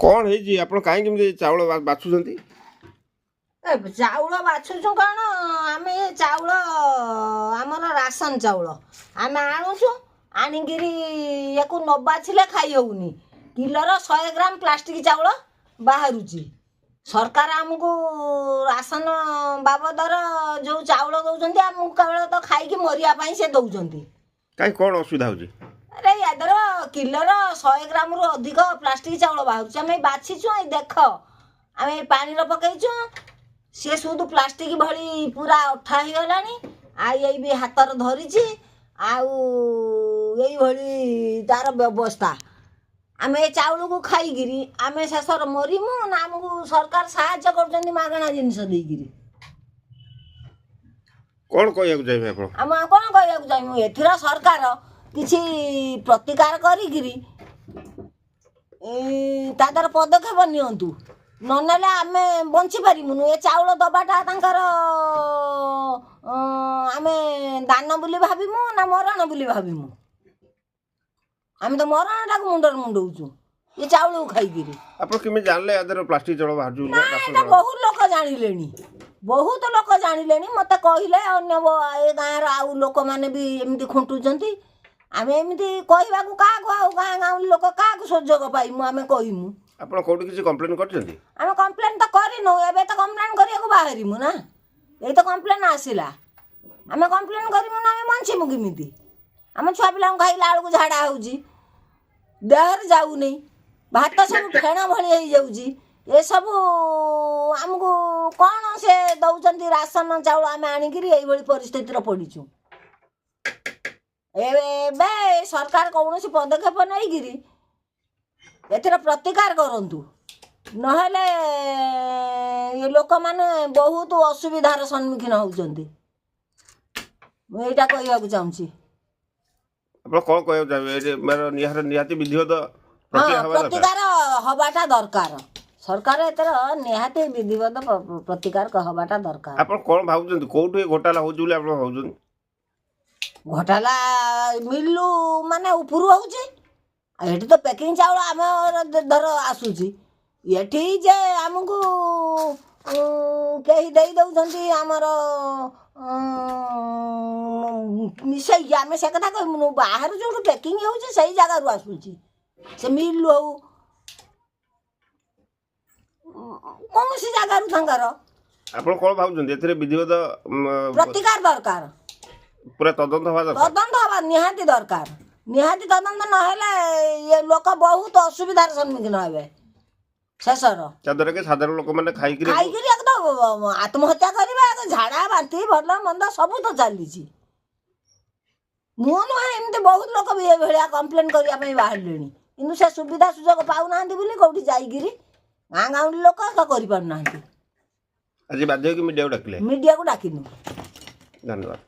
कौन है आपण कहीं चाउल बाछुंट चाउल बाछुचु कौन आम चाउल आमर राशन चाउल आम आणुचु आणिकी या न बाछिले खाई होनी किलोर 100 ग्राम प्लास्टिक चाउल बाहरुची सरकार आमको राशन बाबदर जो चाउल दौरान आमको केवल तो खाई मरिया से दौरान कहीं कौन असुविधा हो अरे यादर किलोर 100 ग्राम रु अधिक प्लास्टिक चाउल बाहर आम बाछीचु देख आम पानी पकईचु सी सुध प्लास्टिक भली पूरा अठा हो गला भी हाथ धरी आई तार व्यवस्था आम ए चाउल को खाईकिरी आम शेष मरीमु ना आमको सरकार साहाय्य कर मागणा जिनस देकिरी कौन कहू चाहिए आम कौन कहू चाहिए एथर सरकार किसी प्रतिकार करी तादर पदक्षेप नियंतु ननेले आम बंची पारिमुनु ए चाउल दबाटा तांकर आम दान बोली भाविमु ना मरण बोली भाविमु आम तो मरणटा मुंडर मुंडौचु ये चाउल को खाईकिरी आपण किमे जानले यादर प्लास्टिक चाउल बाहर जो ना बहुत लोक जानिलेनी बहुत लोक जानिलेनी मते कहिले अन्य ए गाँर आउ लोक माने भी एमती खुंटुचंती आम एमती कहवा क्या गाँ गाँव लोक क्या सुजोग पाइमु आम कहमु आपण कोठी किसी कंप्लेन करछंती आम कंप्लेन तो करिनु एबे तो कंप्लेन करिया को बाहरिमु ना ए तो कंप्लेन आसिला आम कंप्लेन करिमु ना आम मंछिमु किमिति आम छुआ पिला खाइला बेलू झाड़ा होउची देहर जाऊ नहीं भात सब फेण भली हो जाऊची ये सब आमको कौन से दौरान राशन चाउल आम आणिकी यही परिस्थिति पड़ीचु ए सरकार कौन सी पदक्षेप नहीं एथर प्रतिकार करंतु नहेले ये लोक माने बहुत असुविधार सम्मुखीन होउचंती एटा कहवा चाहूँगी आपण कौन कहू चाहिए मेरा निहाती विधिवत प्रतिकार हवाटा दरकार सरकार एतर निहाती विधिवत प्रतिकार हवाटा दरकार आपण कौन भावुचंती कोठे घोटाला होउची बोली आपण भावुचंती घोटाला मिलू माने उपरू होउची एठी तो पैकिंग चाउल आम धर आसूची एठी जे आमको कहीं दे दौरान आमर मिसई आम से कथा कहूँ बाहर जो पैकिंग होची सही जगह रु आसूची से मिल हो कौन सी जगह रु थंगर आपण कौन भावुचंती एथरे विधिवत प्रतिकार दरकार पूरा तदंत हवा निहाती दरकार निहाती तदंत नहेले ये लोक बहुत असुविधार सम्मुखीन हे शेषर चादर के साधारण लोक माने खाईकिरी एकदम आत्महत्या करवा झाड़ा बांती भल मंद सब तो चली मुझे एमती बहुत लोक भी ये कंप्लेन करने बाहर कि से सुविधा सुजोग पाऊना कौटी जाइए गाँ गाँव लोक कर आज बाध्य मीडिया को डाकिले मीडिया को डाकिनु धन्यवाद।